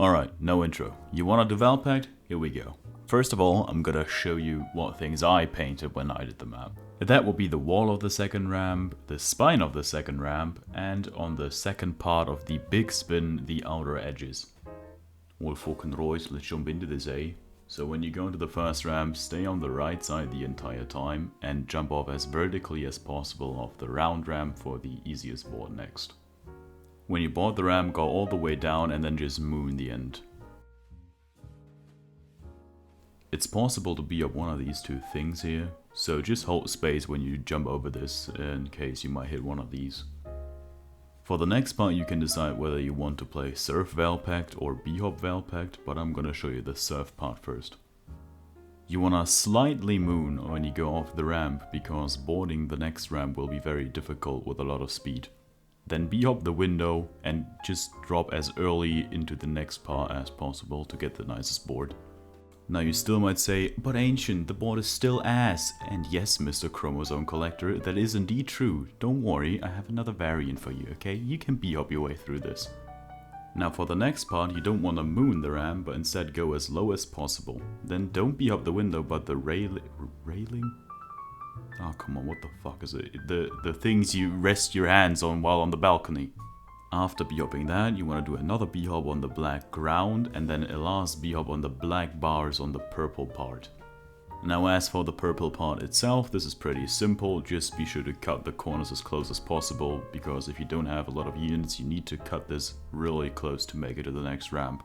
Alright, no intro. You wanna do Valpact? Here we go. First of all, I'm gonna show you what things I painted when I did the map. That will be the wall of the second ramp, the spine of the second ramp, and on the second part of the big spin, the outer edges. Well, fucking right, let's jump into this, eh? So when you go into the first ramp, stay on the right side the entire time and jump off as vertically as possible off the round ramp for the easiest board next. When you board the ramp, go all the way down and then just moon the end. It's possible to be up one of these two things here, so just hold space when you jump over this in case you might hit one of these. For the next part you can decide whether you want to play Surf Valpact or B-Hop Valpact, but I'm gonna show you the Surf part first. You wanna slightly moon when you go off the ramp, because boarding the next ramp will be very difficult with a lot of speed. Then B-Hop the window and just drop as early into the next part as possible to get the nicest board. Now you still might say, but Ancient, the board is still ass. And yes, Mr. Chromosome Collector, that is indeed true. Don't worry, I have another variant for you, okay? You can B-Hop your way through this. Now for the next part, you don't want to moon the ramp, but instead go as low as possible. Then don't B-Hop the window, but the railing? Oh, come on, what the fuck is it? The things you rest your hands on while on the balcony. After B-hopping that, you want to do another B-hop on the black ground and then a last B-hop on the black bars on the purple part. Now as for the purple part itself, this is pretty simple. Just be sure to cut the corners as close as possible, because if you don't have a lot of units, you need to cut this really close to make it to the next ramp.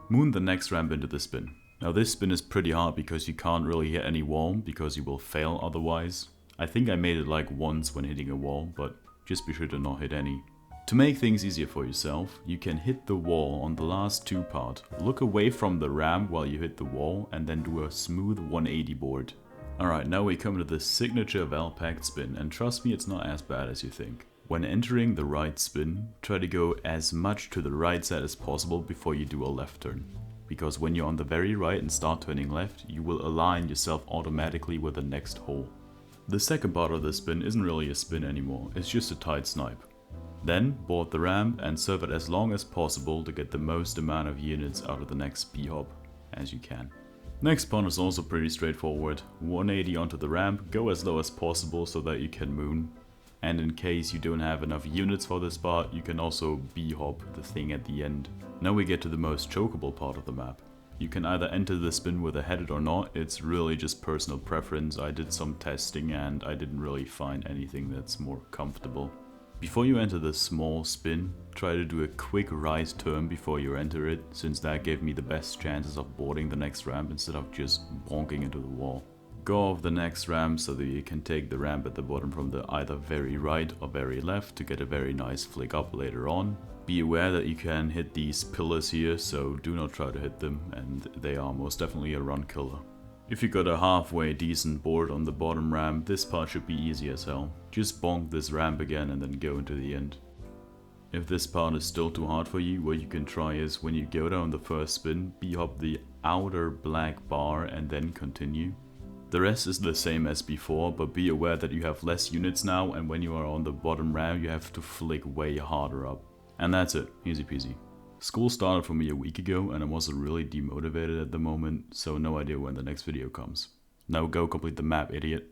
Moon the next ramp into the spin. Now this spin is pretty hard because you can't really hit any wall, because you will fail otherwise. I think I made it like once when hitting a wall, but just be sure to not hit any. To make things easier for yourself, you can hit the wall on the last two part. Look away from the ramp while you hit the wall and then do a smooth 180 board. Alright, now we come to the signature Valpact spin, and trust me, it's not as bad as you think. When entering the right spin, try to go as much to the right side as possible before you do a left turn. Because when you're on the very right and start turning left, you will align yourself automatically with the next hole. The second part of the spin isn't really a spin anymore, it's just a tight snipe. Then board the ramp and serve it as long as possible to get the most amount of units out of the next B-hop as you can. Next part is also pretty straightforward. 180 onto the ramp, go as low as possible so that you can moon. And in case you don't have enough units for this part, you can also B-hop the thing at the end. Now we get to the most chokeable part of the map. You can either enter the spin with a headed or not, it's really just personal preference. I did some testing and I didn't really find anything that's more comfortable. Before you enter the small spin, try to do a quick right turn before you enter it, since that gave me the best chances of boarding the next ramp instead of just bonking into the wall. Go off the next ramp so that you can take the ramp at the bottom from the either very right or very left to get a very nice flick up later on. Be aware that you can hit these pillars here, so do not try to hit them, and they are most definitely a run killer. If you got a halfway decent board on the bottom ramp, this part should be easy as hell. Just bonk this ramp again and then go into the end. If this part is still too hard for you, what you can try is when you go down the first spin, B-hop the outer black bar and then continue. The rest is the same as before, but be aware that you have less units now, and when you are on the bottom ramp you have to flick way harder up. And that's it, easy peasy. School started for me a week ago and I'm also really demotivated at the moment, so no idea when the next video comes. Now go complete the map, idiot.